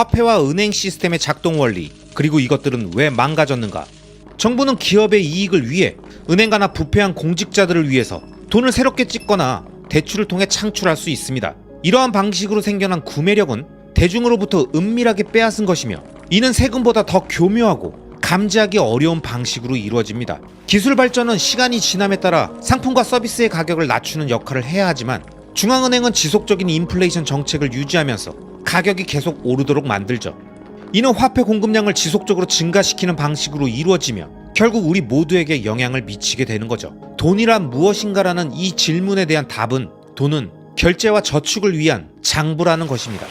화폐와 은행 시스템의 작동 원리, 그리고 이것들은 왜 망가졌는가? 정부는 기업의 이익을 위해 은행가나 부패한 공직자들을 위해서 돈을 새롭게 찍거나 대출을 통해 창출할 수 있습니다. 이러한 방식으로 생겨난 구매력은 대중으로부터 은밀하게 빼앗은 것이며, 이는 세금보다 더 교묘하고 감지하기 어려운 방식으로 이루어집니다. 기술 발전은 시간이 지남에 따라 상품과 서비스의 가격을 낮추는 역할을 해야 하지만, 중앙은행은 지속적인 인플레이션 정책을 유지하면서 가격이 계속 오르도록 만들죠. 이는 화폐 공급량을 지속적으로 증가시키는 방식으로 이루어지며 결국 우리 모두에게 영향을 미치게 되는 거죠. 돈이란 무엇인가라는 이 질문에 대한 답은, 돈은 결제와 저축을 위한 장부라는 것입니다.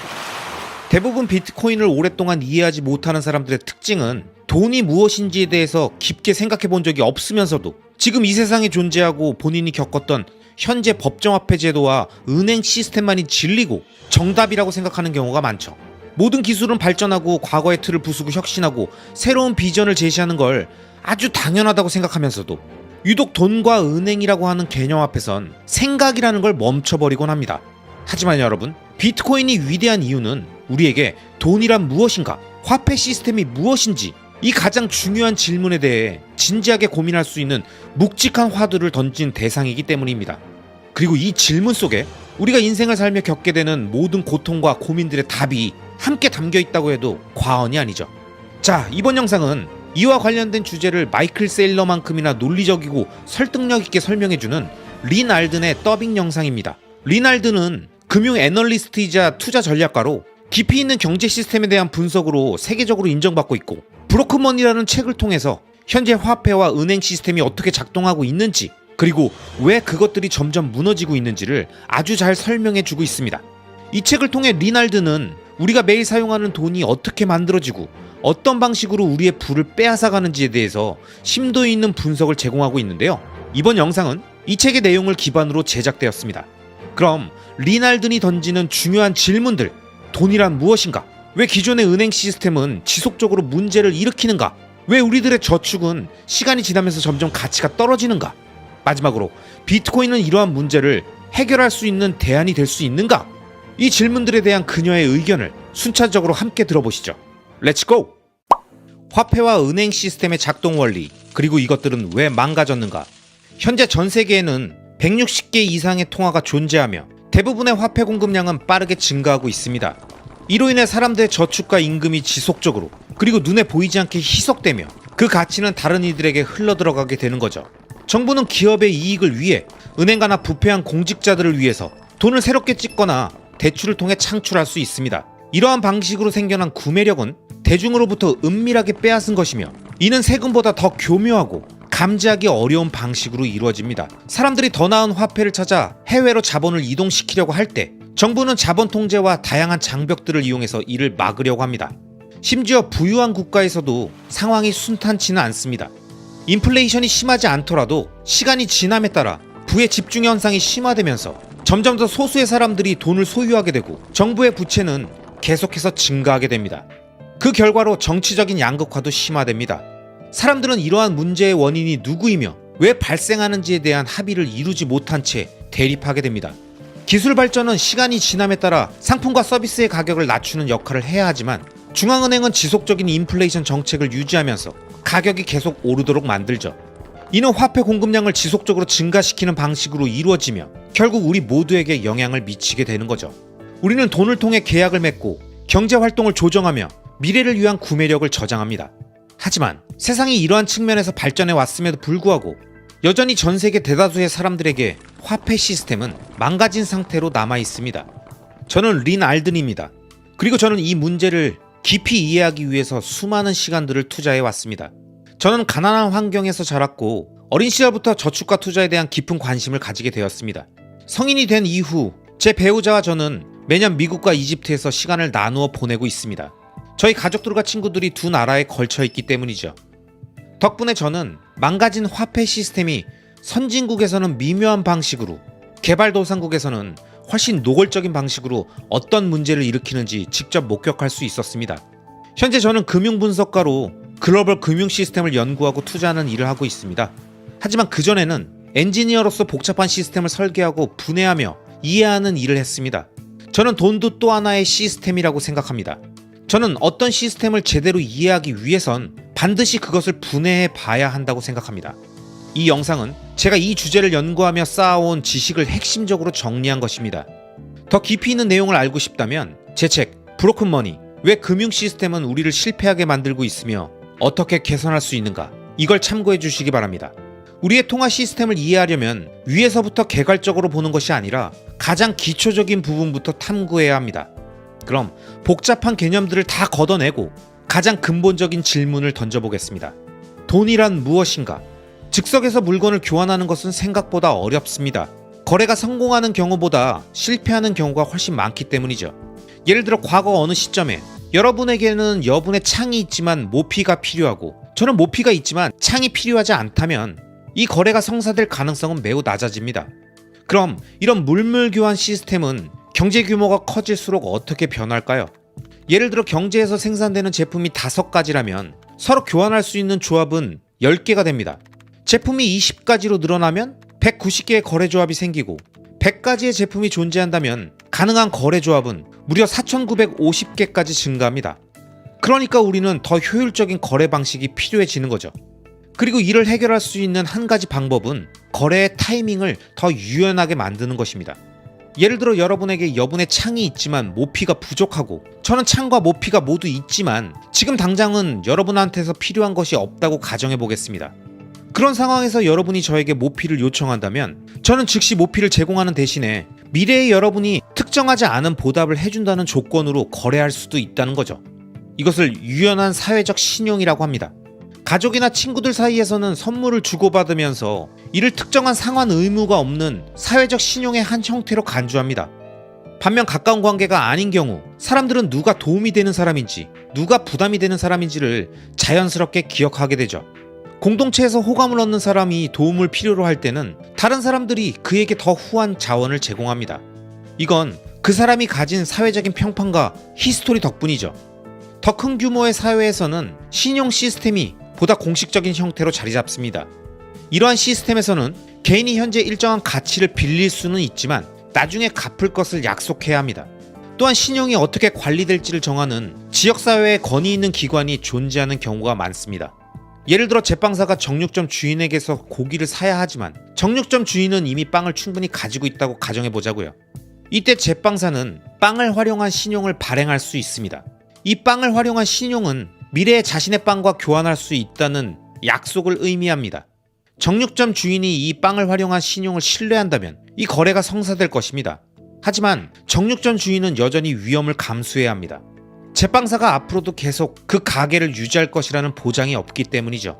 대부분 비트코인을 오랫동안 이해하지 못하는 사람들의 특징은 돈이 무엇인지에 대해서 깊게 생각해 본 적이 없으면서도 지금 이 세상에 존재하고 본인이 겪었던 현재 법정화폐 제도와 은행 시스템만이 진리고 정답이라고 생각하는 경우가 많죠. 모든 기술은 발전하고 과거의 틀을 부수고 혁신하고 새로운 비전을 제시하는 걸 아주 당연하다고 생각하면서도 유독 돈과 은행이라고 하는 개념 앞에선 생각이라는 걸 멈춰버리곤 합니다. 하지만 여러분, 비트코인이 위대한 이유는 우리에게 돈이란 무엇인가, 화폐 시스템이 무엇인지, 이 가장 중요한 질문에 대해 진지하게 고민할 수 있는 묵직한 화두를 던진 대상이기 때문입니다. 그리고 이 질문 속에 우리가 인생을 살며 겪게 되는 모든 고통과 고민들의 답이 함께 담겨 있다고 해도 과언이 아니죠. 자, 이번 영상은 이와 관련된 주제를 마이클 세일러만큼이나 논리적이고 설득력 있게 설명해주는 린 알든의 더빙 영상입니다. 린 알든은 금융 애널리스트이자 투자 전략가로 깊이 있는 경제 시스템에 대한 분석으로 세계적으로 인정받고 있고, 브로큰머니라는 책을 통해서 현재 화폐와 은행 시스템이 어떻게 작동하고 있는지, 그리고 왜 그것들이 점점 무너지고 있는지를 아주 잘 설명해주고 있습니다. 이 책을 통해 린 알든은 우리가 매일 사용하는 돈이 어떻게 만들어지고 어떤 방식으로 우리의 부를 빼앗아가는지에 대해서 심도 있는 분석을 제공하고 있는데요. 이번 영상은 이 책의 내용을 기반으로 제작되었습니다. 그럼 린 알든이 던지는 중요한 질문들, 돈이란 무엇인가? 왜 기존의 은행 시스템은 지속적으로 문제를 일으키는가? 왜 우리들의 저축은 시간이 지나면서 점점 가치가 떨어지는가? 마지막으로 비트코인은 이러한 문제를 해결할 수 있는 대안이 될 수 있는가? 이 질문들에 대한 그녀의 의견을 순차적으로 함께 들어보시죠. 렛츠고! 화폐와 은행 시스템의 작동 원리, 그리고 이것들은 왜 망가졌는가? 현재 전 세계에는 160개 이상의 통화가 존재하며 대부분의 화폐 공급량은 빠르게 증가하고 있습니다. 이로 인해 사람들의 저축과 임금이 지속적으로, 그리고 눈에 보이지 않게 희석되며 그 가치는 다른 이들에게 흘러들어가게 되는 거죠. 정부는 기업의 이익을 위해 은행가나 부패한 공직자들을 위해서 돈을 새롭게 찍거나 대출을 통해 창출할 수 있습니다. 이러한 방식으로 생겨난 구매력은 대중으로부터 은밀하게 빼앗은 것이며, 이는 세금보다 더 교묘하고 감지하기 어려운 방식으로 이루어집니다. 사람들이 더 나은 화폐를 찾아 해외로 자본을 이동시키려고 할 때 정부는 자본 통제와 다양한 장벽들을 이용해서 이를 막으려고 합니다. 심지어 부유한 국가에서도 상황이 순탄치는 않습니다. 인플레이션이 심하지 않더라도 시간이 지남에 따라 부의 집중 현상이 심화되면서 점점 더 소수의 사람들이 돈을 소유하게 되고 정부의 부채는 계속해서 증가하게 됩니다. 그 결과로 정치적인 양극화도 심화됩니다. 사람들은 이러한 문제의 원인이 누구이며 왜 발생하는지에 대한 합의를 이루지 못한 채 대립하게 됩니다. 기술 발전은 시간이 지남에 따라 상품과 서비스의 가격을 낮추는 역할을 해야 하지만, 중앙은행은 지속적인 인플레이션 정책을 유지하면서 가격이 계속 오르도록 만들죠. 이는 화폐 공급량을 지속적으로 증가시키는 방식으로 이루어지며 결국 우리 모두에게 영향을 미치게 되는 거죠. 우리는 돈을 통해 계약을 맺고 경제 활동을 조정하며 미래를 위한 구매력을 저장합니다. 하지만 세상이 이러한 측면에서 발전해 왔음에도 불구하고 여전히 전 세계 대다수의 사람들에게 화폐 시스템은 망가진 상태로 남아 있습니다. 저는 린 알든입니다. 그리고 저는 이 문제를 깊이 이해하기 위해서 수많은 시간들을 투자해 왔습니다. 저는 가난한 환경에서 자랐고 어린 시절부터 저축과 투자에 대한 깊은 관심을 가지게 되었습니다. 성인이 된 이후 제 배우자와 저는 매년 미국과 이집트에서 시간을 나누어 보내고 있습니다. 저희 가족들과 친구들이 두 나라에 걸쳐 있기 때문이죠. 덕분에 저는 망가진 화폐 시스템이 선진국에서는 미묘한 방식으로, 개발도상국에서는 훨씬 노골적인 방식으로 어떤 문제를 일으키는지 직접 목격할 수 있었습니다. 현재 저는 금융분석가로 글로벌 금융 시스템을 연구하고 투자하는 일을 하고 있습니다. 하지만 그전에는 엔지니어로서 복잡한 시스템을 설계하고 분해하며 이해하는 일을 했습니다. 저는 돈도 또 하나의 시스템이라고 생각합니다. 저는 어떤 시스템을 제대로 이해하기 위해선 반드시 그것을 분해해 봐야 한다고 생각합니다. 이 영상은 제가 이 주제를 연구하며 쌓아온 지식을 핵심적으로 정리한 것입니다. 더 깊이 있는 내용을 알고 싶다면 제 책 브로큰 머니, 왜 금융 시스템은 우리를 실패하게 만들고 있으며 어떻게 개선할 수 있는가, 이걸 참고해 주시기 바랍니다. 우리의 통화 시스템을 이해하려면 위에서부터 개괄적으로 보는 것이 아니라 가장 기초적인 부분부터 탐구해야 합니다. 그럼 복잡한 개념들을 다 걷어내고 가장 근본적인 질문을 던져보겠습니다. 돈이란 무엇인가? 즉석에서 물건을 교환하는 것은 생각보다 어렵습니다. 거래가 성공하는 경우보다 실패하는 경우가 훨씬 많기 때문이죠. 예를 들어 과거 어느 시점에 여러분에게는 여분의 창이 있지만 모피가 필요하고 저는 모피가 있지만 창이 필요하지 않다면 이 거래가 성사될 가능성은 매우 낮아집니다. 그럼 이런 물물 교환 시스템은 경제 규모가 커질수록 어떻게 변할까요? 예를 들어 경제에서 생산되는 제품이 5가지라면 서로 교환할 수 있는 조합은 10개가 됩니다. 제품이 20가지로 늘어나면 190개의 거래조합이 생기고 100가지의 제품이 존재한다면 가능한 거래조합은 무려 4,950개까지 증가합니다. 그러니까 우리는 더 효율적인 거래 방식이 필요해지는 거죠. 그리고 이를 해결할 수 있는 한 가지 방법은 거래의 타이밍을 더 유연하게 만드는 것입니다. 예를 들어 여러분에게 여분의 창이 있지만 모피가 부족하고 저는 창과 모피가 모두 있지만 지금 당장은 여러분한테서 필요한 것이 없다고 가정해 보겠습니다. 그런 상황에서 여러분이 저에게 모피를 요청한다면 저는 즉시 모피를 제공하는 대신에 미래의 여러분이 특정하지 않은 보답을 해준다는 조건으로 거래할 수도 있다는 거죠. 이것을 유연한 사회적 신용이라고 합니다. 가족이나 친구들 사이에서는 선물을 주고받으면서 이를 특정한 상환 의무가 없는 사회적 신용의 한 형태로 간주합니다. 반면 가까운 관계가 아닌 경우 사람들은 누가 도움이 되는 사람인지 누가 부담이 되는 사람인지를 자연스럽게 기억하게 되죠. 공동체에서 호감을 얻는 사람이 도움을 필요로 할 때는 다른 사람들이 그에게 더 후한 자원을 제공합니다. 이건 그 사람이 가진 사회적인 평판과 히스토리 덕분이죠. 더 큰 규모의 사회에서는 신용 시스템이 보다 공식적인 형태로 자리 잡습니다. 이러한 시스템에서는 개인이 현재 일정한 가치를 빌릴 수는 있지만 나중에 갚을 것을 약속해야 합니다. 또한 신용이 어떻게 관리될지를 정하는 지역사회의 권위 있는 기관이 존재하는 경우가 많습니다. 예를 들어 제빵사가 정육점 주인에게서 고기를 사야 하지만 정육점 주인은 이미 빵을 충분히 가지고 있다고 가정해보자고요. 이때 제빵사는 빵을 활용한 신용을 발행할 수 있습니다. 이 빵을 활용한 신용은 미래에 자신의 빵과 교환할 수 있다는 약속을 의미합니다. 정육점 주인이 이 빵을 활용한 신용을 신뢰한다면 이 거래가 성사될 것입니다. 하지만 정육점 주인은 여전히 위험을 감수해야 합니다. 제빵사가 앞으로도 계속 그 가게를 유지할 것이라는 보장이 없기 때문이죠.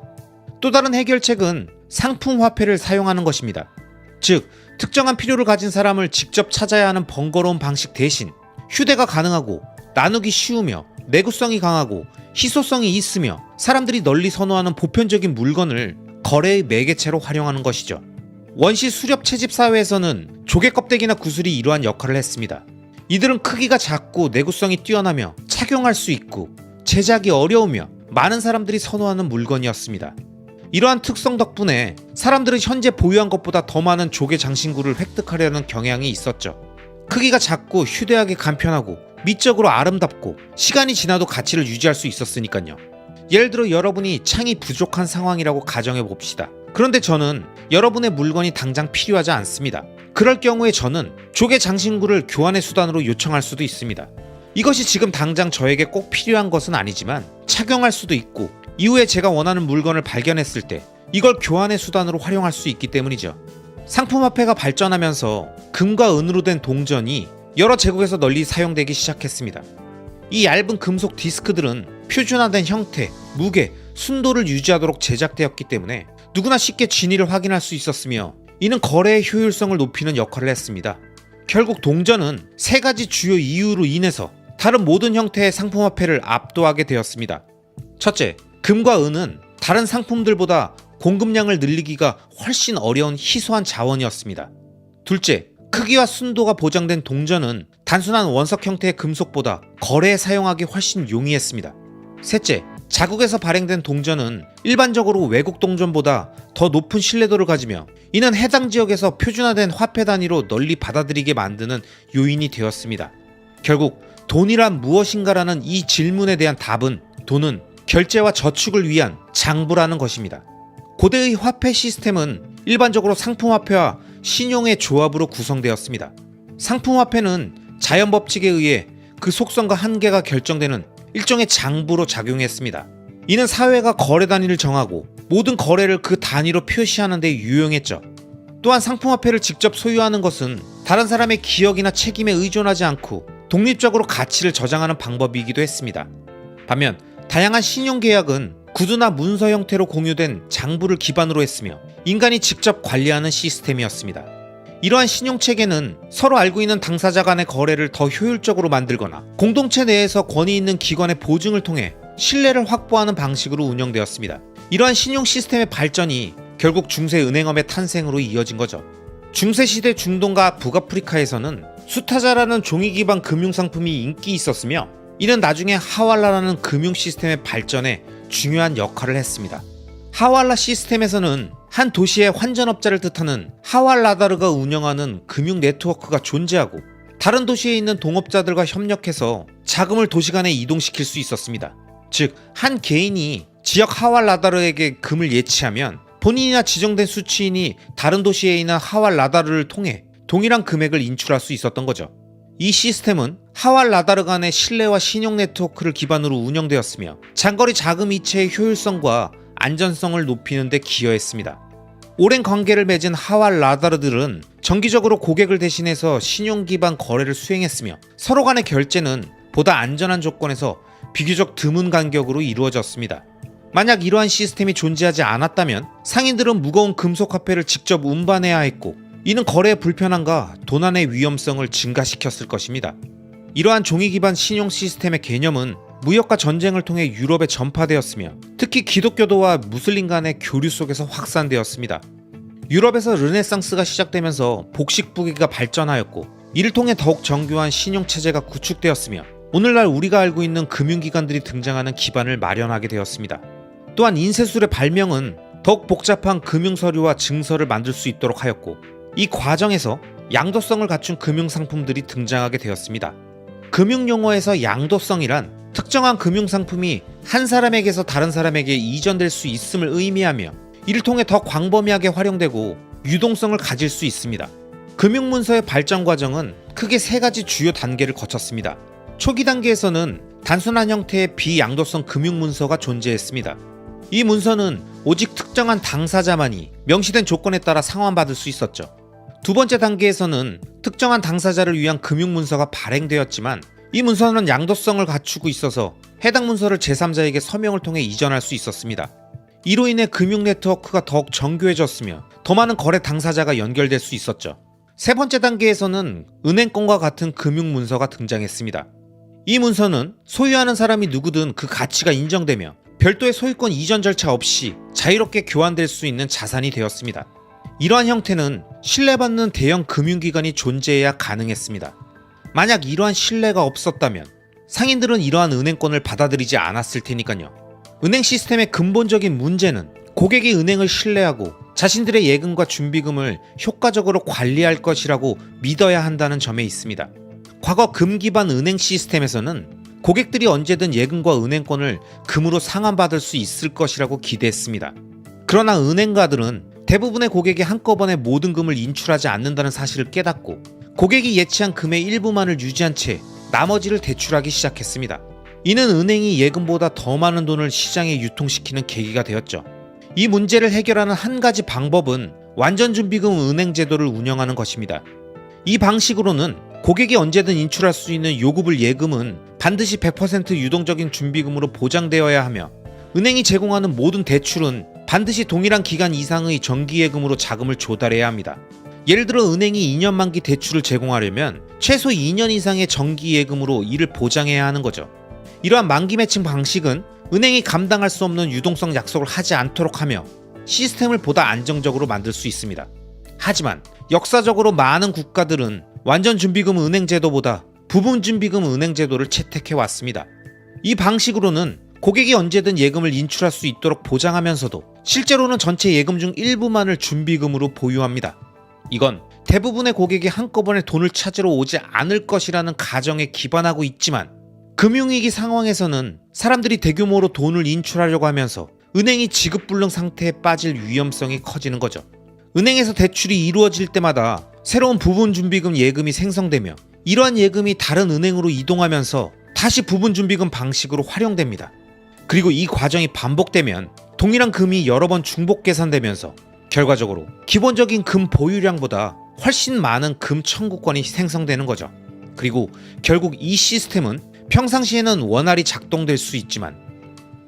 또 다른 해결책은 상품 화폐를 사용하는 것입니다. 즉, 특정한 필요를 가진 사람을 직접 찾아야 하는 번거로운 방식 대신 휴대가 가능하고 나누기 쉬우며 내구성이 강하고 희소성이 있으며 사람들이 널리 선호하는 보편적인 물건을 거래의 매개체로 활용하는 것이죠. 원시 수렵 채집 사회에서는 조개 껍데기나 구슬이 이러한 역할을 했습니다. 이들은 크기가 작고 내구성이 뛰어나며 착용할 수 있고 제작이 어려우며 많은 사람들이 선호하는 물건이었습니다. 이러한 특성 덕분에 사람들은 현재 보유한 것보다 더 많은 조개 장신구를 획득하려는 경향이 있었죠. 크기가 작고 휴대하기 간편하고 미적으로 아름답고 시간이 지나도 가치를 유지할 수 있었으니까요. 예를 들어 여러분이 창이 부족한 상황이라고 가정해 봅시다. 그런데 저는 여러분의 물건이 당장 필요하지 않습니다. 그럴 경우에 저는 조개 장신구를 교환의 수단으로 요청할 수도 있습니다. 이것이 지금 당장 저에게 꼭 필요한 것은 아니지만 착용할 수도 있고 이후에 제가 원하는 물건을 발견했을 때 이걸 교환의 수단으로 활용할 수 있기 때문이죠. 상품화폐가 발전하면서 금과 은으로 된 동전이 여러 제국에서 널리 사용되기 시작했습니다. 이 얇은 금속 디스크들은 표준화된 형태, 무게, 순도를 유지하도록 제작되었기 때문에 누구나 쉽게 진위를 확인할 수 있었으며 이는 거래의 효율성을 높이는 역할을 했습니다. 결국 동전은 3가지 주요 이유로 인해서 다른 모든 형태의 상품화폐를 압도하게 되었습니다. 첫째, 금과 은은 다른 상품들보다 공급량을 늘리기가 훨씬 어려운 희소한 자원이었습니다. 둘째, 크기와 순도가 보장된 동전은 단순한 원석 형태의 금속보다 거래에 사용하기 훨씬 용이했습니다. 셋째, 자국에서 발행된 동전은 일반적으로 외국 동전보다 더 높은 신뢰도를 가지며 이는 해당 지역에서 표준화된 화폐 단위로 널리 받아들이게 만드는 요인이 되었습니다. 결국 돈이란 무엇인가라는 이 질문에 대한 답은 돈은 결제와 저축을 위한 장부라는 것입니다. 고대의 화폐 시스템은 일반적으로 상품화폐와 신용의 조합으로 구성되었습니다. 상품화폐는 자연법칙에 의해 그 속성과 한계가 결정되는 일종의 장부로 작용했습니다. 이는 사회가 거래 단위를 정하고 모든 거래를 그 단위로 표시하는 데 유용했죠. 또한 상품화폐를 직접 소유하는 것은 다른 사람의 기억이나 책임에 의존하지 않고 독립적으로 가치를 저장하는 방법이기도 했습니다. 반면 다양한 신용계약은 구두나 문서 형태로 공유된 장부를 기반으로 했으며 인간이 직접 관리하는 시스템이었습니다. 이러한 신용체계는 서로 알고 있는 당사자 간의 거래를 더 효율적으로 만들거나 공동체 내에서 권위 있는 기관의 보증을 통해 신뢰를 확보하는 방식으로 운영되었습니다. 이러한 신용 시스템의 발전이 결국 중세 은행업의 탄생으로 이어진 거죠. 중세시대 중동과 북아프리카에서는 수타자라는 종이 기반 금융상품이 인기 있었으며 이는 나중에 하왈라라는 금융 시스템의 발전에 중요한 역할을 했습니다. 하왈라 시스템에서는 한 도시의 환전업자를 뜻하는 하왈라다르가 운영하는 금융 네트워크가 존재하고 다른 도시에 있는 동업자들과 협력해서 자금을 도시 간에 이동시킬 수 있었습니다. 즉, 한 개인이 지역 하왈라다르에게 금을 예치하면 본인이나 지정된 수취인이 다른 도시에 있는 하왈라다르를 통해 동일한 금액을 인출할 수 있었던 거죠. 이 시스템은 하왈라다르 간의 신뢰와 신용 네트워크를 기반으로 운영되었으며 장거리 자금 이체의 효율성과 안전성을 높이는 데 기여했습니다. 오랜 관계를 맺은 하왈라다르들은 정기적으로 고객을 대신해서 신용 기반 거래를 수행했으며 서로 간의 결제는 보다 안전한 조건에서 비교적 드문 간격으로 이루어졌습니다. 만약 이러한 시스템이 존재하지 않았다면 상인들은 무거운 금속 화폐를 직접 운반해야 했고 이는 거래의 불편함과 도난의 위험성을 증가시켰을 것입니다. 이러한 종이 기반 신용 시스템의 개념은 무역과 전쟁을 통해 유럽에 전파되었으며 특히 기독교도와 무슬림 간의 교류 속에서 확산되었습니다. 유럽에서 르네상스가 시작되면서 복식부기가 발전하였고 이를 통해 더욱 정교한 신용체제가 구축되었으며 오늘날 우리가 알고 있는 금융기관들이 등장하는 기반을 마련하게 되었습니다. 또한 인쇄술의 발명은 더욱 복잡한 금융서류와 증서를 만들 수 있도록 하였고 이 과정에서 양도성을 갖춘 금융상품들이 등장하게 되었습니다. 금융용어에서 양도성이란 특정한 금융상품이 한 사람에게서 다른 사람에게 이전될 수 있음을 의미하며 이를 통해 더 광범위하게 활용되고 유동성을 가질 수 있습니다. 금융문서의 발전 과정은 크게 세 가지 주요 단계를 거쳤습니다. 초기 단계에서는 단순한 형태의 비양도성 금융문서가 존재했습니다. 이 문서는 오직 특정한 당사자만이 명시된 조건에 따라 상환받을 수 있었죠. 두 번째 단계에서는 특정한 당사자를 위한 금융문서가 발행되었지만 이 문서는 양도성을 갖추고 있어서 해당 문서를 제3자에게 서명을 통해 이전할 수 있었습니다. 이로 인해 금융 네트워크가 더욱 정교해졌으며 더 많은 거래 당사자가 연결될 수 있었죠. 세 번째 단계에서는 은행권과 같은 금융문서가 등장했습니다. 이 문서는 소유하는 사람이 누구든 그 가치가 인정되며 별도의 소유권 이전 절차 없이 자유롭게 교환될 수 있는 자산이 되었습니다. 이러한 형태는 신뢰받는 대형 금융기관이 존재해야 가능했습니다. 만약 이러한 신뢰가 없었다면 상인들은 이러한 은행권을 받아들이지 않았을 테니까요. 은행 시스템의 근본적인 문제는 고객이 은행을 신뢰하고 자신들의 예금과 준비금을 효과적으로 관리할 것이라고 믿어야 한다는 점에 있습니다. 과거 금 기반 은행 시스템에서는 고객들이 언제든 예금과 은행권을 금으로 상환받을 수 있을 것이라고 기대했습니다. 그러나 은행가들은 대부분의 고객이 한꺼번에 모든 금을 인출하지 않는다는 사실을 깨닫고 고객이 예치한 금의 일부만을 유지한 채 나머지를 대출하기 시작했습니다. 이는 은행이 예금보다 더 많은 돈을 시장에 유통시키는 계기가 되었죠. 이 문제를 해결하는 한 가지 방법은 완전준비금 은행 제도를 운영하는 것입니다. 이 방식으로는 고객이 언제든 인출할 수 있는 요구불 예금은 반드시 100% 유동적인 준비금으로 보장되어야 하며 은행이 제공하는 모든 대출은 반드시 동일한 기간 이상의 정기예금으로 자금을 조달해야 합니다. 예를 들어 은행이 2년 만기 대출을 제공하려면 최소 2년 이상의 정기예금으로 이를 보장해야 하는 거죠. 이러한 만기 매칭 방식은 은행이 감당할 수 없는 유동성 약속을 하지 않도록 하며 시스템을 보다 안정적으로 만들 수 있습니다. 하지만 역사적으로 많은 국가들은 완전 준비금 은행 제도보다 부분 준비금 은행 제도를 채택해 왔습니다. 이 방식으로는 고객이 언제든 예금을 인출할 수 있도록 보장하면서도 실제로는 전체 예금 중 일부만을 준비금으로 보유합니다. 이건 대부분의 고객이 한꺼번에 돈을 찾으러 오지 않을 것이라는 가정에 기반하고 있지만 금융위기 상황에서는 사람들이 대규모로 돈을 인출하려고 하면서 은행이 지급불능 상태에 빠질 위험성이 커지는 거죠. 은행에서 대출이 이루어질 때마다 새로운 부분준비금 예금이 생성되며 이러한 예금이 다른 은행으로 이동하면서 다시 부분준비금 방식으로 활용됩니다. 그리고 이 과정이 반복되면 동일한 금이 여러 번 중복 계산되면서 결과적으로 기본적인 금 보유량보다 훨씬 많은 금 청구권이 생성되는 거죠. 그리고 결국 이 시스템은 평상시에는 원활히 작동될 수 있지만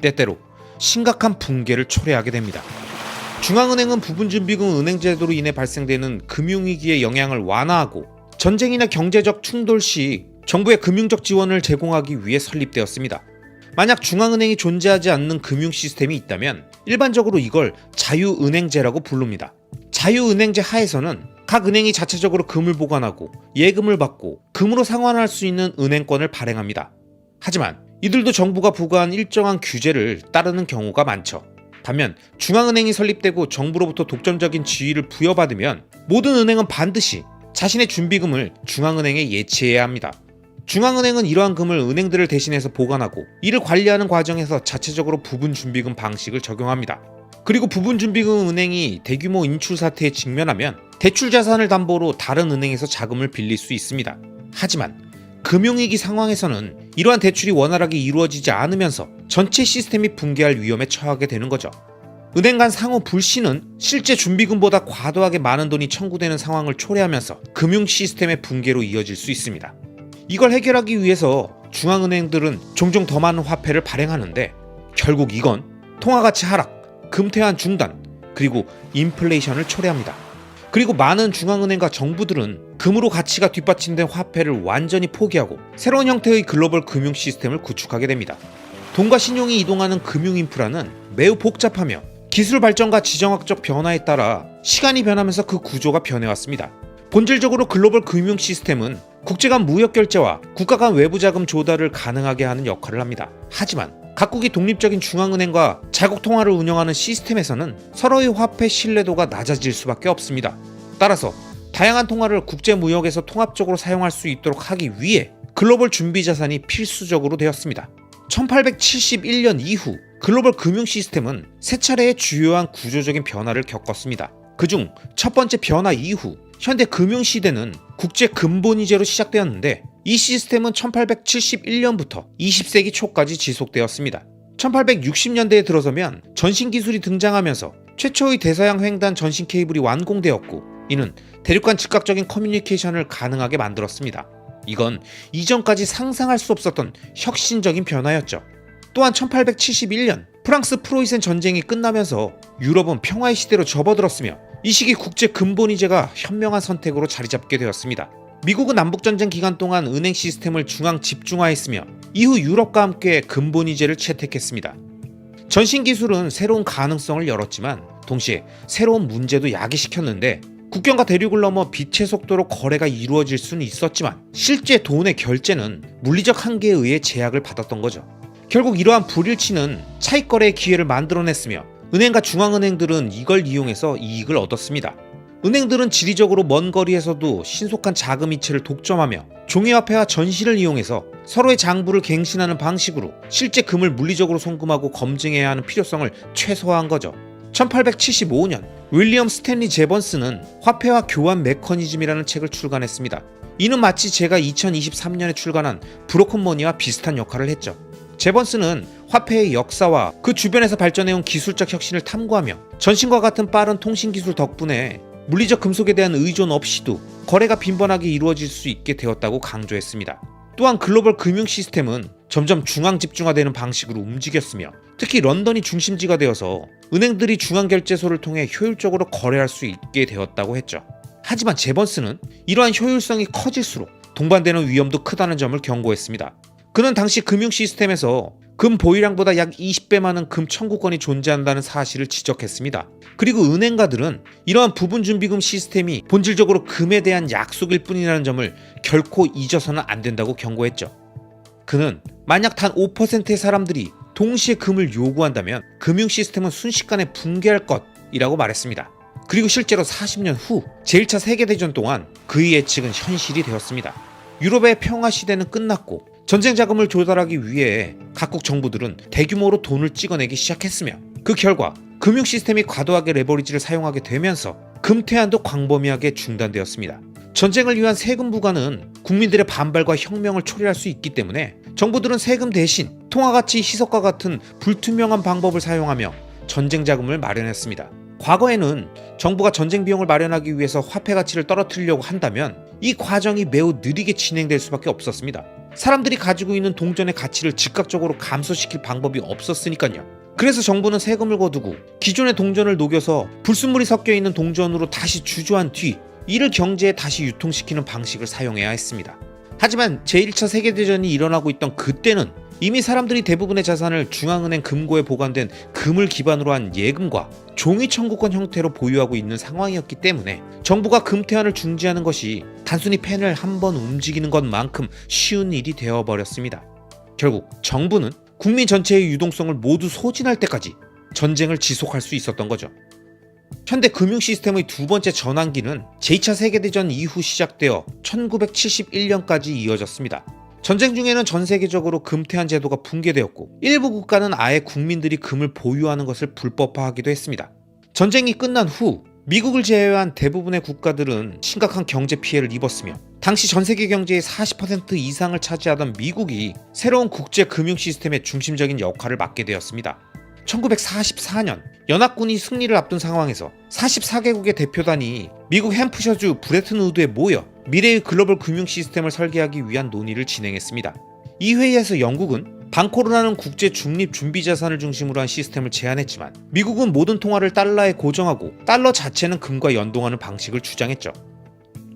때때로 심각한 붕괴를 초래하게 됩니다. 중앙은행은 부분준비금 은행제도로 인해 발생되는 금융위기의 영향을 완화하고 전쟁이나 경제적 충돌 시 정부의 금융적 지원을 제공하기 위해 설립되었습니다. 만약 중앙은행이 존재하지 않는 금융 시스템이 있다면 일반적으로 이걸 자유은행제라고 부릅니다. 자유은행제 하에서는 각 은행이 자체적으로 금을 보관하고 예금을 받고 금으로 상환할 수 있는 은행권을 발행합니다. 하지만 이들도 정부가 부과한 일정한 규제를 따르는 경우가 많죠. 반면 중앙은행이 설립되고 정부로부터 독점적인 지위를 부여받으면 모든 은행은 반드시 자신의 준비금을 중앙은행에 예치해야 합니다. 중앙은행은 이러한 금을 은행들을 대신해서 보관하고 이를 관리하는 과정에서 자체적으로 부분준비금 방식을 적용합니다. 그리고 부분준비금 은행이 대규모 인출 사태에 직면하면 대출 자산을 담보로 다른 은행에서 자금을 빌릴 수 있습니다. 하지만 금융위기 상황에서는 이러한 대출이 원활하게 이루어지지 않으면서 전체 시스템이 붕괴할 위험에 처하게 되는 거죠. 은행 간 상호 불신은 실제 준비금보다 과도하게 많은 돈이 청구되는 상황을 초래하면서 금융 시스템의 붕괴로 이어질 수 있습니다. 이걸 해결하기 위해서 중앙은행들은 종종 더 많은 화폐를 발행하는데 결국 이건 통화가치 하락, 금태환 중단, 그리고 인플레이션을 초래합니다. 그리고 많은 중앙은행과 정부들은 금으로 가치가 뒷받침된 화폐를 완전히 포기하고 새로운 형태의 글로벌 금융 시스템을 구축하게 됩니다. 돈과 신용이 이동하는 금융 인프라는 매우 복잡하며 기술 발전과 지정학적 변화에 따라 시간이 변하면서 그 구조가 변해왔습니다. 본질적으로 글로벌 금융 시스템은 국제 간 무역 결제와 국가 간 외부 자금 조달을 가능하게 하는 역할을 합니다. 하지만 각국이 독립적인 중앙은행과 자국 통화를 운영하는 시스템에서는 서로의 화폐 신뢰도가 낮아질 수밖에 없습니다. 따라서 다양한 통화를 국제 무역에서 통합적으로 사용할 수 있도록 하기 위해 글로벌 준비 자산이 필수적으로 되었습니다. 1871년 이후 글로벌 금융 시스템은 세 차례의 주요한 구조적인 변화를 겪었습니다. 그중 첫 번째 변화 이후 현대 금융 시대는 국제 근본이제로 시작되었는데 이 시스템은 1871년부터 20세기 초까지 지속되었습니다. 1860년대에 들어서면 전신 기술이 등장하면서 최초의 대서양 횡단 전신 케이블이 완공되었고 이는 대륙간 즉각적인 커뮤니케이션을 가능하게 만들었습니다. 이건 이전까지 상상할 수 없었던 혁신적인 변화였죠. 또한 1871년 프랑스 프로이센 전쟁이 끝나면서 유럽은 평화의 시대로 접어들었으며 이 시기 국제 근본이제가 현명한 선택으로 자리잡게 되었습니다. 미국은 남북전쟁 기간 동안 은행 시스템을 중앙 집중화했으며 이후 유럽과 함께 근본이제를 채택했습니다. 전신 기술은 새로운 가능성을 열었지만 동시에 새로운 문제도 야기시켰는데 국경과 대륙을 넘어 빛의 속도로 거래가 이루어질 수는 있었지만 실제 돈의 결제는 물리적 한계에 의해 제약을 받았던 거죠. 결국 이러한 불일치는 차익거래의 기회를 만들어냈으며 은행과 중앙은행들은 이걸 이용해서 이익을 얻었습니다. 은행들은 지리적으로 먼 거리에서도 신속한 자금 이체를 독점하며 종이화폐와 전시를 이용해서 서로의 장부를 갱신하는 방식으로 실제 금을 물리적으로 송금하고 검증해야 하는 필요성을 최소화한 거죠. 1875년 윌리엄 스탠리 제번스는 화폐와 교환 메커니즘이라는 책을 출간했습니다. 이는 마치 제가 2023년에 출간한 브로큰 머니와 비슷한 역할을 했죠. 제번스는 화폐의 역사와 그 주변에서 발전해온 기술적 혁신을 탐구하며 전신과 같은 빠른 통신기술 덕분에 물리적 금속에 대한 의존 없이도 거래가 빈번하게 이루어질 수 있게 되었다고 강조했습니다. 또한 글로벌 금융 시스템은 점점 중앙 집중화되는 방식으로 움직였으며 특히 런던이 중심지가 되어서 은행들이 중앙결제소를 통해 효율적으로 거래할 수 있게 되었다고 했죠. 하지만 제번스는 이러한 효율성이 커질수록 동반되는 위험도 크다는 점을 경고했습니다. 그는 당시 금융 시스템에서 금 보유량보다 약 20배 많은 금 청구권이 존재한다는 사실을 지적했습니다. 그리고 은행가들은 이러한 부분준비금 시스템이 본질적으로 금에 대한 약속일 뿐이라는 점을 결코 잊어서는 안 된다고 경고했죠. 그는 만약 단 5%의 사람들이 동시에 금을 요구한다면 금융 시스템은 순식간에 붕괴할 것이라고 말했습니다. 그리고 실제로 40년 후 제1차 세계대전 동안 그의 예측은 현실이 되었습니다. 유럽의 평화 시대는 끝났고 전쟁 자금을 조달하기 위해 각국 정부들은 대규모로 돈을 찍어내기 시작했으며 그 결과 금융 시스템이 과도하게 레버리지를 사용하게 되면서 금태환도 광범위하게 중단되었습니다. 전쟁을 위한 세금 부과는 국민들의 반발과 혁명을 초래할 수 있기 때문에 정부들은 세금 대신 통화가치 희석과 같은 불투명한 방법을 사용하며 전쟁 자금을 마련했습니다. 과거에는 정부가 전쟁 비용을 마련하기 위해서 화폐 가치를 떨어뜨리려고 한다면 이 과정이 매우 느리게 진행될 수밖에 없었습니다. 사람들이 가지고 있는 동전의 가치를 즉각적으로 감소시킬 방법이 없었으니까요. 그래서 정부는 세금을 거두고 기존의 동전을 녹여서 불순물이 섞여 있는 동전으로 다시 주조한 뒤 이를 경제에 다시 유통시키는 방식을 사용해야 했습니다. 하지만 제1차 세계대전이 일어나고 있던 그때는 이미 사람들이 대부분의 자산을 중앙은행 금고에 보관된 금을 기반으로 한 예금과 종이 청구권 형태로 보유하고 있는 상황이었기 때문에 정부가 금태환을 중지하는 것이 단순히 펜을 한번 움직이는 것만큼 쉬운 일이 되어버렸습니다. 결국 정부는 국민 전체의 유동성을 모두 소진할 때까지 전쟁을 지속할 수 있었던 거죠. 현대 금융 시스템의 두 번째 전환기는 제2차 세계대전 이후 시작되어 1971년까지 이어졌습니다. 전쟁 중에는 전 세계적으로 금태환 제도가 붕괴되었고 일부 국가는 아예 국민들이 금을 보유하는 것을 불법화하기도 했습니다. 전쟁이 끝난 후 미국을 제외한 대부분의 국가들은 심각한 경제 피해를 입었으며 당시 전 세계 경제의 40% 이상을 차지하던 미국이 새로운 국제 금융 시스템의 중심적인 역할을 맡게 되었습니다. 1944년 연합군이 승리를 앞둔 상황에서 44개국의 대표단이 미국 햄프셔주 브레튼 우드에 모여 미래의 글로벌 금융 시스템을 설계하기 위한 논의를 진행했습니다. 이 회의에서 영국은 방코르라는 국제 중립 준비 자산을 중심으로 한 시스템을 제안했지만 미국은 모든 통화를 달러에 고정하고 달러 자체는 금과 연동하는 방식을 주장했죠.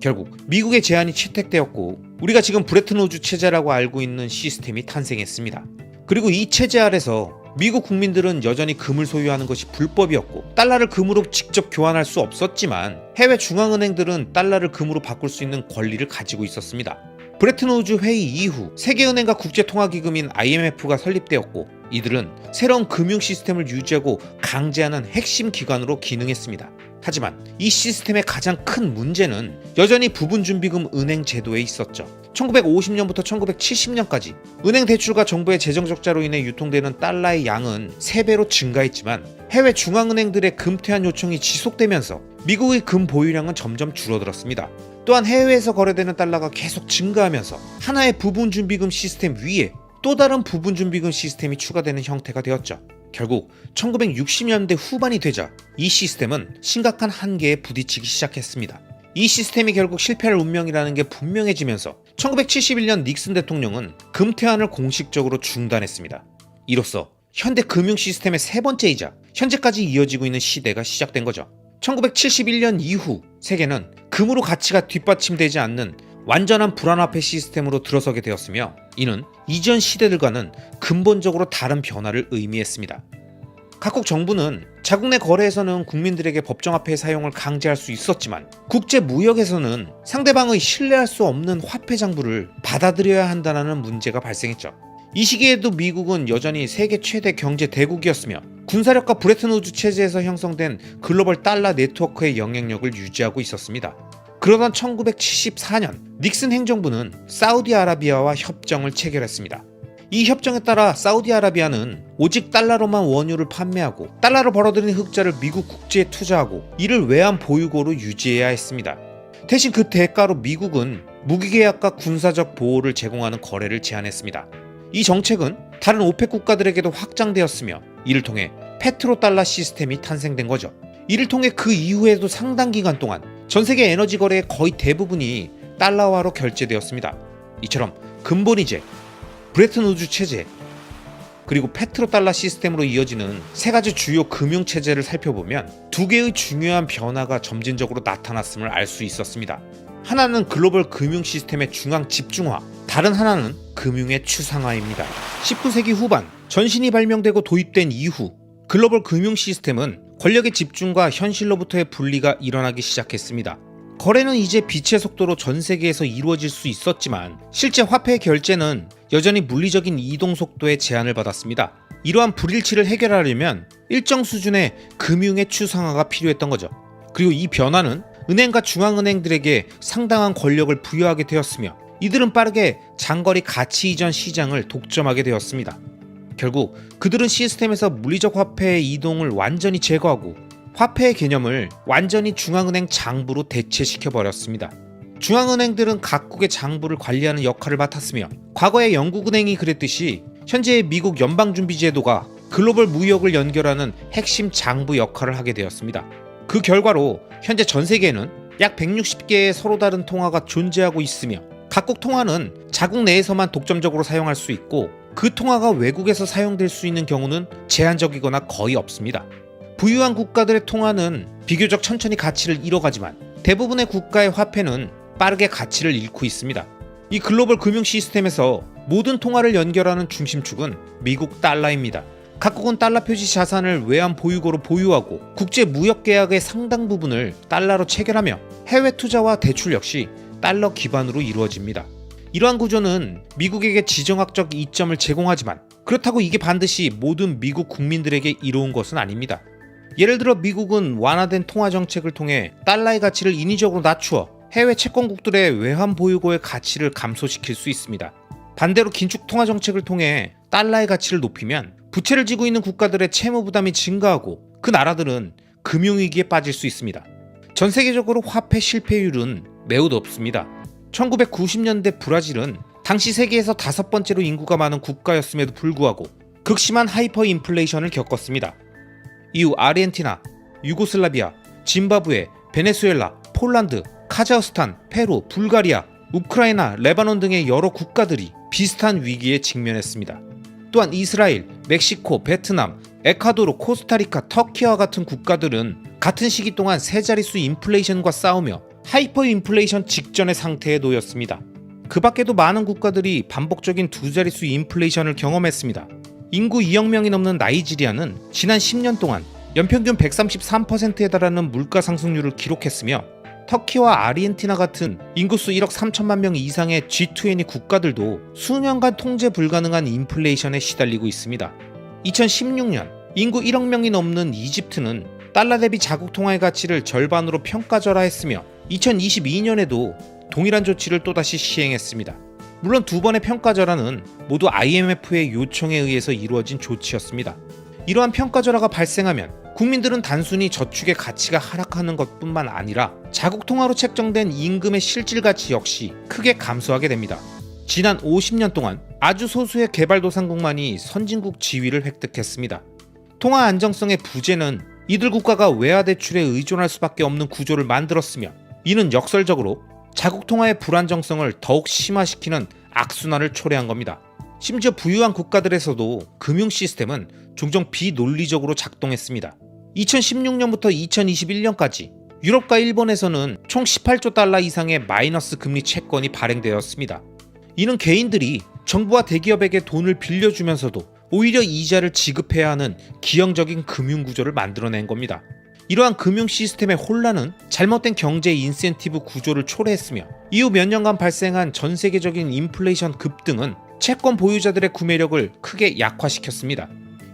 결국 미국의 제안이 채택되었고 우리가 지금 브레튼 우드 체제라고 알고 있는 시스템이 탄생했습니다. 그리고 이 체제 아래서 미국 국민들은 여전히 금을 소유하는 것이 불법이었고 달러를 금으로 직접 교환할 수 없었지만 해외 중앙은행들은 달러를 금으로 바꿀 수 있는 권리를 가지고 있었습니다. 브레튼 우드 회의 이후 세계은행과 국제통화기금인 IMF가 설립되었고 이들은 새로운 금융 시스템을 유지하고 강제하는 핵심 기관으로 기능했습니다. 하지만 이 시스템의 가장 큰 문제는 여전히 부분준비금 은행 제도에 있었죠. 1950년부터 1970년까지 은행 대출과 정부의 재정적자로 인해 유통되는 달러의 양은 3배로 증가했지만 해외 중앙은행들의 금태환 요청이 지속되면서 미국의 금 보유량은 점점 줄어들었습니다. 또한 해외에서 거래되는 달러가 계속 증가하면서 하나의 부분준비금 시스템 위에 또 다른 부분준비금 시스템이 추가되는 형태가 되었죠. 결국 1960년대 후반이 되자 이 시스템은 심각한 한계에 부딪히기 시작했습니다. 이 시스템이 결국 실패할 운명이라는 게 분명해지면서 1971년 닉슨 대통령은 금태환을 공식적으로 중단했습니다. 이로써 현대 금융 시스템의 세 번째이자 현재까지 이어지고 있는 시대가 시작된 거죠. 1971년 이후 세계는 금으로 가치가 뒷받침되지 않는 완전한 불안화폐 시스템으로 들어서게 되었으며 이는 이전 시대들과는 근본적으로 다른 변화를 의미했습니다. 각국 정부는 자국 내 거래에서는 국민들에게 법정화폐의 사용을 강제할 수 있었지만 국제 무역에서는 상대방의 신뢰할 수 없는 화폐 장부를 받아들여야 한다는 문제가 발생했죠. 이 시기에도 미국은 여전히 세계 최대 경제 대국이었으며 군사력과 브레튼 우드 체제에서 형성된 글로벌 달러 네트워크의 영향력을 유지하고 있었습니다. 그러던 1974년 닉슨 행정부는 사우디아라비아와 협정을 체결했습니다. 이 협정에 따라 사우디아라비아는 오직 달러로만 원유를 판매하고 달러로 벌어들인 흑자를 미국 국제에 투자하고 이를 외환 보유고로 유지해야 했습니다. 대신 그 대가로 미국은 무기계약과 군사적 보호를 제공하는 거래를 제한했습니다. 이 정책은 다른 오펙 국가들에게도 확장되었으며 이를 통해 페트로달러 시스템이 탄생된 거죠. 이를 통해 그 이후에도 상당 기간 동안 전 세계 에너지 거래의 거의 대부분이 달러화로 결제되었습니다. 이처럼 근본이제, 브레튼 우드 체제, 그리고 페트로달러 시스템으로 이어지는 세 가지 주요 금융 체제를 살펴보면 두 개의 중요한 변화가 점진적으로 나타났음을 알 수 있었습니다. 하나는 글로벌 금융 시스템의 중앙 집중화, 다른 하나는 금융의 추상화입니다. 19세기 후반 전신이 발명되고 도입된 이후 글로벌 금융 시스템은 권력의 집중과 현실로부터의 분리가 일어나기 시작했습니다. 거래는 이제 빛의 속도로 전 세계에서 이루어질 수 있었지만 실제 화폐의 결제는 여전히 물리적인 이동 속도에 제한을 받았습니다. 이러한 불일치를 해결하려면 일정 수준의 금융의 추상화가 필요했던 거죠. 그리고 이 변화는 은행과 중앙은행들에게 상당한 권력을 부여하게 되었으며 이들은 빠르게 장거리 가치 이전 시장을 독점하게 되었습니다. 결국 그들은 시스템에서 물리적 화폐의 이동을 완전히 제거하고 화폐의 개념을 완전히 중앙은행 장부로 대체시켜 버렸습니다. 중앙은행들은 각국의 장부를 관리하는 역할을 맡았으며 과거의 영국은행이 그랬듯이 현재의 미국 연방준비제도가 글로벌 무역을 연결하는 핵심 장부 역할을 하게 되었습니다. 그 결과로 현재 전 세계에는 약 160개의 서로 다른 통화가 존재하고 있으며 각국 통화는 자국 내에서만 독점적으로 사용할 수 있고 그 통화가 외국에서 사용될 수 있는 경우는 제한적이거나 거의 없습니다. 부유한 국가들의 통화는 비교적 천천히 가치를 잃어가지만 대부분의 국가의 화폐는 빠르게 가치를 잃고 있습니다. 이 글로벌 금융 시스템에서 모든 통화를 연결하는 중심축은 미국 달러입니다. 각국은 달러 표시 자산을 외환 보유고로 보유하고 국제 무역 계약의 상당 부분을 달러로 체결하며 해외 투자와 대출 역시 달러 기반으로 이루어집니다. 이러한 구조는 미국에게 지정학적 이점을 제공하지만 그렇다고 이게 반드시 모든 미국 국민들에게 이로운 것은 아닙니다. 예를 들어 미국은 완화된 통화 정책을 통해 달러의 가치를 인위적으로 낮추어 해외 채권국들의 외환 보유고의 가치를 감소시킬 수 있습니다. 반대로 긴축 통화 정책을 통해 달러의 가치를 높이면 부채를 지고 있는 국가들의 채무 부담이 증가하고 그 나라들은 금융위기에 빠질 수 있습니다. 전 세계적으로 화폐 실패율은 매우 높습니다. 1990년대 브라질은 당시 세계에서 5번째로 인구가 많은 국가였음에도 불구하고 극심한 하이퍼 인플레이션을 겪었습니다. 이후 아르헨티나, 유고슬라비아, 짐바브웨, 베네수엘라, 폴란드, 카자흐스탄, 페루, 불가리아, 우크라이나, 레바논 등의 여러 국가들이 비슷한 위기에 직면했습니다. 또한 이스라엘, 멕시코, 베트남, 에콰도르, 코스타리카, 터키와 같은 국가들은 같은 시기 동안 세 자릿수 인플레이션과 싸우며 하이퍼 인플레이션 직전의 상태에 놓였습니다. 그 밖에도 많은 국가들이 반복적인 두 자릿수 인플레이션을 경험했습니다. 인구 2억 명이 넘는 나이지리아는 지난 10년 동안 연평균 133%에 달하는 물가 상승률을 기록했으며 터키와 아르헨티나 같은 인구수 1억 3천만 명 이상의 G20 국가들도 수년간 통제 불가능한 인플레이션에 시달리고 있습니다. 2016년 인구 1억 명이 넘는 이집트는 달러 대비 자국 통화의 가치를 절반으로 평가절하했으며 2022년에도 동일한 조치를 또다시 시행했습니다. 물론 두 번의 평가절하는 모두 IMF의 요청에 의해서 이루어진 조치였습니다. 이러한 평가절하가 발생하면 국민들은 단순히 저축의 가치가 하락하는 것뿐만 아니라 자국 통화로 책정된 임금의 실질 가치 역시 크게 감소하게 됩니다. 지난 50년 동안 아주 소수의 개발도상국만이 선진국 지위를 획득했습니다. 통화 안정성의 부재는 이들 국가가 외화 대출에 의존할 수밖에 없는 구조를 만들었으며 이는 역설적으로 자국 통화의 불안정성을 더욱 심화시키는 악순환을 초래한 겁니다. 심지어 부유한 국가들에서도 금융 시스템은 종종 비논리적으로 작동했습니다. 2016년부터 2021년까지 유럽과 일본에서는 총 18조 달러 이상의 마이너스 금리 채권이 발행되었습니다. 이는 개인들이 정부와 대기업에게 돈을 빌려주면서도 오히려 이자를 지급해야 하는 기형적인 금융구조를 만들어낸 겁니다. 이러한 금융 시스템의 혼란은 잘못된 경제 인센티브 구조를 초래했으며 이후 몇 년간 발생한 전 세계적인 인플레이션 급등은 채권 보유자들의 구매력을 크게 약화시켰습니다.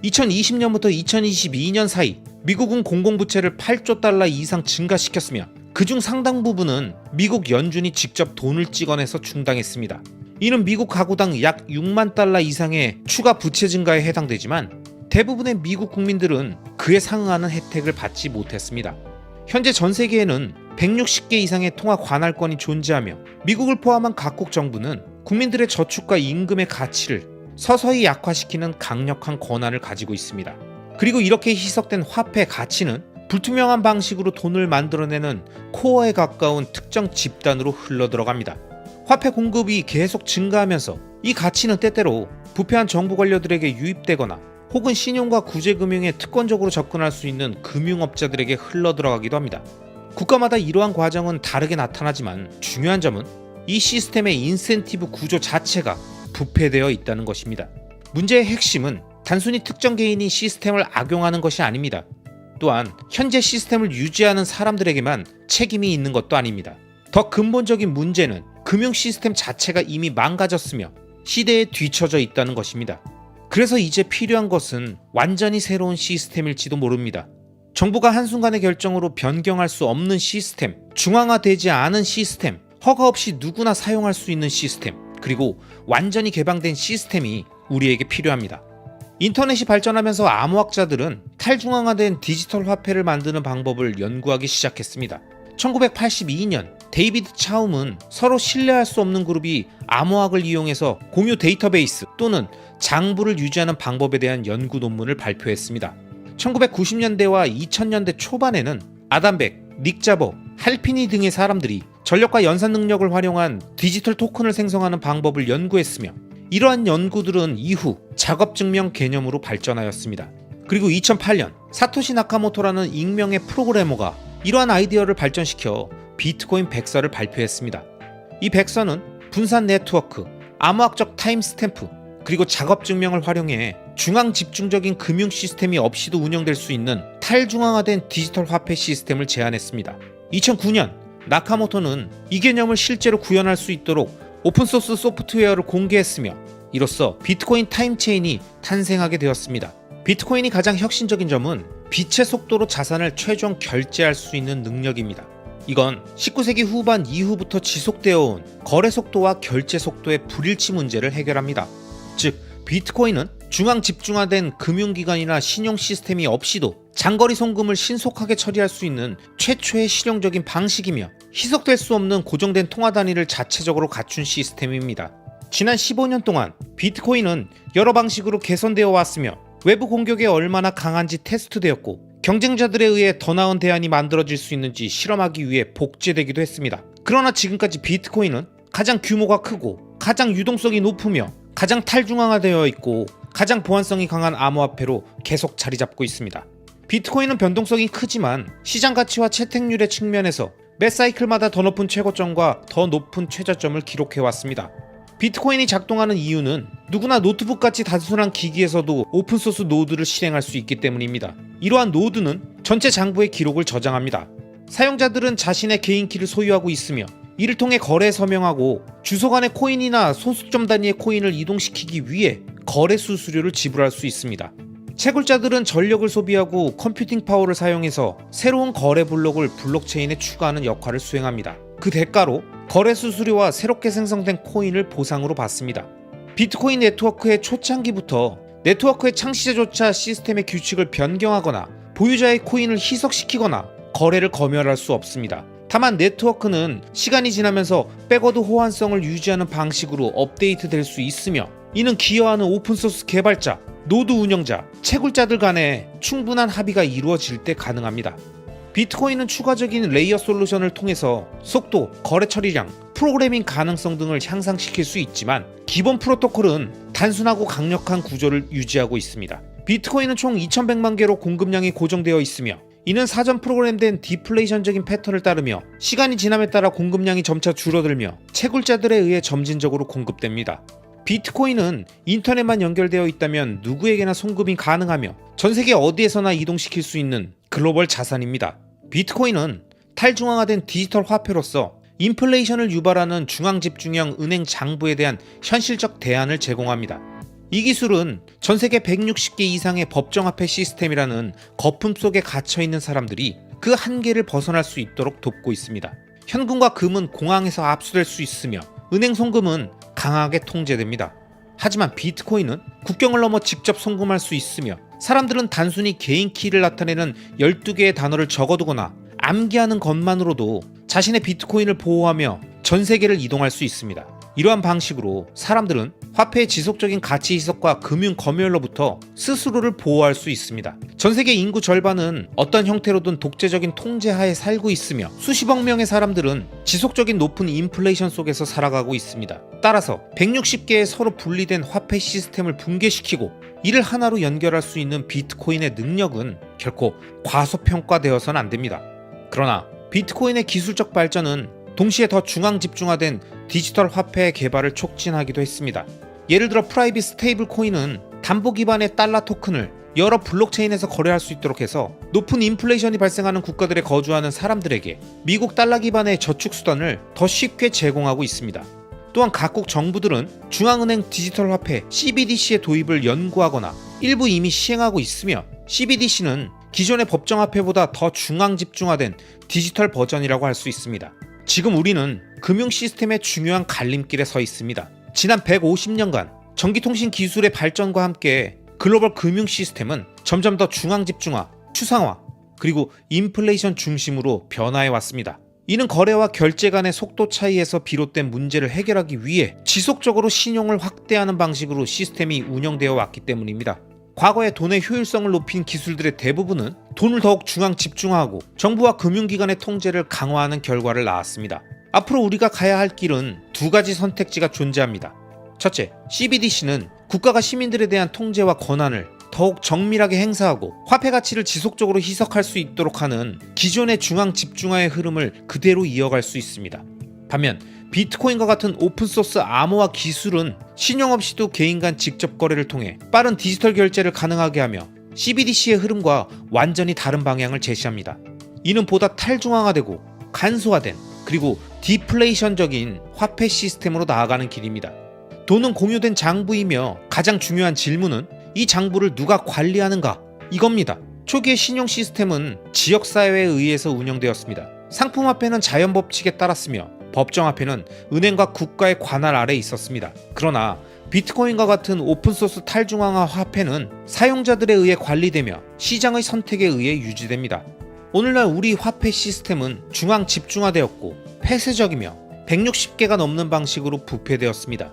2020년부터 2022년 사이 미국은 공공부채를 8조 달러 이상 증가시켰으며 그중 상당 부분은 미국 연준이 직접 돈을 찍어내서 충당했습니다. 이는 미국 가구당 약 6만 달러 이상의 추가 부채 증가에 해당되지만 대부분의 미국 국민들은 그에 상응하는 혜택을 받지 못했습니다. 현재 전 세계에는 160개 이상의 통화 관할권이 존재하며 미국을 포함한 각국 정부는 국민들의 저축과 임금의 가치를 서서히 약화시키는 강력한 권한을 가지고 있습니다. 그리고 이렇게 희석된 화폐 가치는 불투명한 방식으로 돈을 만들어내는 코어에 가까운 특정 집단으로 흘러들어갑니다. 화폐 공급이 계속 증가하면서 이 가치는 때때로 부패한 정부 관료들에게 유입되거나 혹은 신용과 구제금융에 특권적으로 접근할 수 있는 금융업자들에게 흘러들어가기도 합니다. 국가마다 이러한 과정은 다르게 나타나지만 중요한 점은 이 시스템의 인센티브 구조 자체가 부패되어 있다는 것입니다. 문제의 핵심은 단순히 특정 개인이 시스템을 악용하는 것이 아닙니다. 또한 현재 시스템을 유지하는 사람들에게만 책임이 있는 것도 아닙니다. 더 근본적인 문제는 금융 시스템 자체가 이미 망가졌으며 시대에 뒤처져 있다는 것입니다. 그래서 이제 필요한 것은 완전히 새로운 시스템일지도 모릅니다. 정부가 한순간의 결정으로 변경할 수 없는 시스템, 중앙화되지 않은 시스템, 허가 없이 누구나 사용할 수 있는 시스템, 그리고 완전히 개방된 시스템이 우리에게 필요합니다. 인터넷이 발전하면서 암호학자들은 탈중앙화된 디지털 화폐를 만드는 방법을 연구하기 시작했습니다. 1982년 데이비드 차움은 서로 신뢰할 수 없는 그룹이 암호학을 이용해서 공유 데이터베이스 또는 장부를 유지하는 방법에 대한 연구 논문을 발표했습니다. 1990년대와 2000년대 초반에는 아담백, 닉 자버, 할피니 등의 사람들이 전력과 연산 능력을 활용한 디지털 토큰을 생성하는 방법을 연구했으며, 이러한 연구들은 이후 작업증명 개념으로 발전하였습니다. 그리고 2008년 사토시 나카모토라는 익명의 프로그래머가 이러한 아이디어를 발전시켜 비트코인 백서를 발표했습니다. 이 백서는 분산 네트워크, 암호학적 타임스탬프, 그리고 작업증명을 활용해 중앙 집중적인 금융 시스템이 없이도 운영될 수 있는 탈중앙화된 디지털 화폐 시스템을 제안했습니다. 2009년 나카모토는 이 개념을 실제로 구현할 수 있도록 오픈소스 소프트웨어를 공개했으며, 이로써 비트코인 타임체인이 탄생하게 되었습니다. 비트코인이 가장 혁신적인 점은 빛의 속도로 자산을 최종 결제할 수 있는 능력입니다. 이건 19세기 후반 이후부터 지속되어 온 거래 속도와 결제 속도의 불일치 문제를 해결합니다. 즉, 비트코인은 중앙 집중화된 금융기관이나 신용 시스템이 없이도 장거리 송금을 신속하게 처리할 수 있는 최초의 실용적인 방식이며, 희석될 수 없는 고정된 통화 단위를 자체적으로 갖춘 시스템입니다. 지난 15년 동안 비트코인은 여러 방식으로 개선되어 왔으며, 외부 공격에 얼마나 강한지 테스트되었고, 경쟁자들에 의해 더 나은 대안이 만들어질 수 있는지 실험하기 위해 복제되기도 했습니다. 그러나 지금까지 비트코인은 가장 규모가 크고 가장 유동성이 높으며 가장 탈중앙화되어 있고 가장 보안성이 강한 암호화폐로 계속 자리 잡고 있습니다. 비트코인은 변동성이 크지만 시장 가치와 채택률의 측면에서 매 사이클마다 더 높은 최고점과 더 높은 최저점을 기록해왔습니다. 비트코인이 작동하는 이유는 누구나 노트북같이 단순한 기기에서도 오픈소스 노드를 실행할 수 있기 때문입니다. 이러한 노드는 전체 장부의 기록을 저장합니다. 사용자들은 자신의 개인키를 소유하고 있으며, 이를 통해 거래에 서명하고 주소 간의 코인이나 소수점 단위의 코인을 이동시키기 위해 거래 수수료를 지불할 수 있습니다. 채굴자들은 전력을 소비하고 컴퓨팅 파워를 사용해서 새로운 거래 블록을 블록체인에 추가하는 역할을 수행합니다. 그 대가로 거래 수수료와 새롭게 생성된 코인을 보상으로 받습니다. 비트코인 네트워크의 초창기부터 네트워크의 창시자조차 시스템의 규칙을 변경하거나 보유자의 코인을 희석시키거나 거래를 검열할 수 없습니다. 다만 네트워크는 시간이 지나면서 백워드 호환성을 유지하는 방식으로 업데이트될 수 있으며, 이는 기여하는 오픈소스 개발자, 노드 운영자, 채굴자들 간에 충분한 합의가 이루어질 때 가능합니다. 비트코인은 추가적인 레이어 솔루션을 통해서 속도, 거래 처리량, 프로그래밍 가능성 등을 향상시킬 수 있지만, 기본 프로토콜은 단순하고 강력한 구조를 유지하고 있습니다. 비트코인은 총 2100만 개로 공급량이 고정되어 있으며, 이는 사전 프로그램된 디플레이션적인 패턴을 따르며 시간이 지남에 따라 공급량이 점차 줄어들며 채굴자들에 의해 점진적으로 공급됩니다. 비트코인은 인터넷만 연결되어 있다면 누구에게나 송금이 가능하며 전 세계 어디에서나 이동시킬 수 있는 글로벌 자산입니다. 비트코인은 탈중앙화된 디지털 화폐로서 인플레이션을 유발하는 중앙집중형 은행 장부에 대한 현실적 대안을 제공합니다. 이 기술은 전 세계 160개 이상의 법정화폐 시스템이라는 거품 속에 갇혀있는 사람들이 그 한계를 벗어날 수 있도록 돕고 있습니다. 현금과 금은 공항에서 압수될 수 있으며 은행 송금은 강하게 통제됩니다. 하지만 비트코인은 국경을 넘어 직접 송금할 수 있으며, 사람들은 단순히 개인 키를 나타내는 12개의 단어를 적어두거나 암기하는 것만으로도 자신의 비트코인을 보호하며 전 세계를 이동할 수 있습니다. 이러한 방식으로 사람들은 화폐의 지속적인 가치 희석과 금융 검열로부터 스스로를 보호할 수 있습니다. 전 세계 인구 절반은 어떤 형태로든 독재적인 통제하에 살고 있으며, 수십억 명의 사람들은 지속적인 높은 인플레이션 속에서 살아가고 있습니다. 따라서 160개의 서로 분리된 화폐 시스템을 붕괴시키고 이를 하나로 연결할 수 있는 비트코인의 능력은 결코 과소평가되어서는 안 됩니다. 그러나 비트코인의 기술적 발전은 동시에 더 중앙 집중화된 디지털 화폐의 개발을 촉진하기도 했습니다. 예를 들어 프라이빗 스테이블 코인은 담보 기반의 달러 토큰을 여러 블록체인에서 거래할 수 있도록 해서 높은 인플레이션이 발생하는 국가들에 거주하는 사람들에게 미국 달러 기반의 저축 수단을 더 쉽게 제공하고 있습니다. 또한 각국 정부들은 중앙은행 디지털 화폐 CBDC의 도입을 연구하거나 일부 이미 시행하고 있으며, CBDC는 기존의 법정화폐보다 더 중앙 집중화된 디지털 버전이라고 할 수 있습니다. 지금 우리는 금융 시스템의 중요한 갈림길에 서 있습니다. 지난 150년간 전기통신 기술의 발전과 함께 글로벌 금융 시스템은 점점 더 중앙 집중화, 추상화, 그리고 인플레이션 중심으로 변화해 왔습니다. 이는 거래와 결제 간의 속도 차이에서 비롯된 문제를 해결하기 위해 지속적으로 신용을 확대하는 방식으로 시스템이 운영되어 왔기 때문입니다. 과거에 돈의 효율성을 높인 기술들의 대부분은 돈을 더욱 중앙 집중화하고 정부와 금융기관의 통제를 강화하는 결과를 낳았습니다. 앞으로 우리가 가야 할 길은 두 가지 선택지가 존재합니다. 첫째, CBDC는 국가가 시민들에 대한 통제와 권한을 더욱 정밀하게 행사하고 화폐 가치를 지속적으로 희석할 수 있도록 하는 기존의 중앙 집중화의 흐름을 그대로 이어갈 수 있습니다. 반면 비트코인과 같은 오픈소스 암호화 기술은 신용 없이도 개인 간 직접 거래를 통해 빠른 디지털 결제를 가능하게 하며 CBDC의 흐름과 완전히 다른 방향을 제시합니다. 이는 보다 탈중앙화되고 간소화된 그리고 디플레이션적인 화폐 시스템으로 나아가는 길입니다. 돈은 공유된 장부이며 가장 중요한 질문은 이 장부를 누가 관리하는가? 이겁니다. 초기의 신용 시스템은 지역사회에 의해서 운영되었습니다. 상품화폐는 자연법칙에 따랐으며 법정화폐는 은행과 국가의 관할 아래에 있었습니다. 그러나 비트코인과 같은 오픈소스 탈중앙화 화폐는 사용자들에 의해 관리되며 시장의 선택에 의해 유지됩니다. 오늘날 우리 화폐 시스템은 중앙 집중화되었고 폐쇄적이며 160개가 넘는 방식으로 부패되었습니다.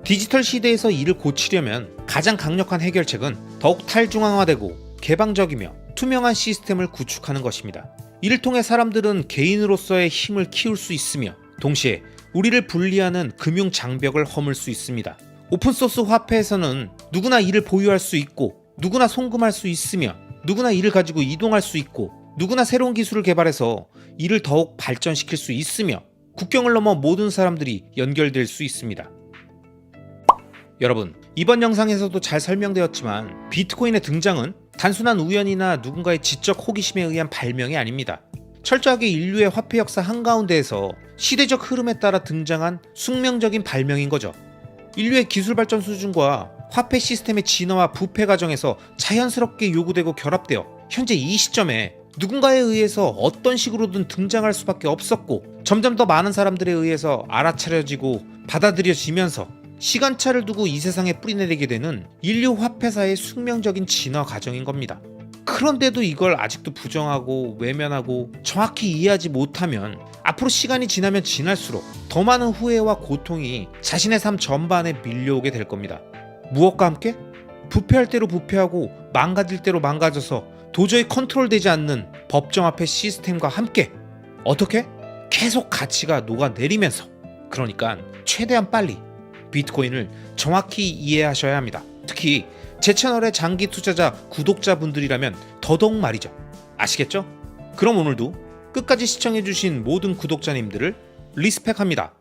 디지털 시대에서 이를 고치려면 가장 강력한 해결책은 더욱 탈중앙화되고 개방적이며 투명한 시스템을 구축하는 것입니다. 이를 통해 사람들은 개인으로서의 힘을 키울 수 있으며 동시에 우리를 분리하는 금융 장벽을 허물 수 있습니다. 오픈소스 화폐에서는 누구나 이를 보유할 수 있고 누구나 송금할 수 있으며 누구나 이를 가지고 이동할 수 있고 누구나 새로운 기술을 개발해서 이를 더욱 발전시킬 수 있으며 국경을 넘어 모든 사람들이 연결될 수 있습니다. 여러분, 이번 영상에서도 잘 설명되었지만 비트코인의 등장은 단순한 우연이나 누군가의 지적 호기심에 의한 발명이 아닙니다. 철저하게 인류의 화폐 역사 한가운데에서 시대적 흐름에 따라 등장한 숙명적인 발명인 거죠. 인류의 기술 발전 수준과 화폐 시스템의 진화와 부패 과정에서 자연스럽게 요구되고 결합되어 현재 이 시점에 누군가에 의해서 어떤 식으로든 등장할 수밖에 없었고 점점 더 많은 사람들에 의해서 알아차려지고 받아들여지면서 시간차를 두고 이 세상에 뿌리내리게 되는 인류 화폐사의 숙명적인 진화 과정인 겁니다. 그런데도 이걸 아직도 부정하고 외면하고 정확히 이해하지 못하면 앞으로 시간이 지나면 지날수록 더 많은 후회와 고통이 자신의 삶 전반에 밀려오게 될 겁니다. 무엇과 함께? 부패할 대로 부패하고 망가질 대로 망가져서 도저히 컨트롤되지 않는 법정화폐 시스템과 함께 어떻게? 계속 가치가 녹아내리면서 그러니까 최대한 빨리 비트코인을 정확히 이해하셔야 합니다. 특히 제 채널의 장기 투자자 구독자분들이라면 더더욱 말이죠. 아시겠죠? 그럼 오늘도 끝까지 시청해주신 모든 구독자님들을 리스펙합니다.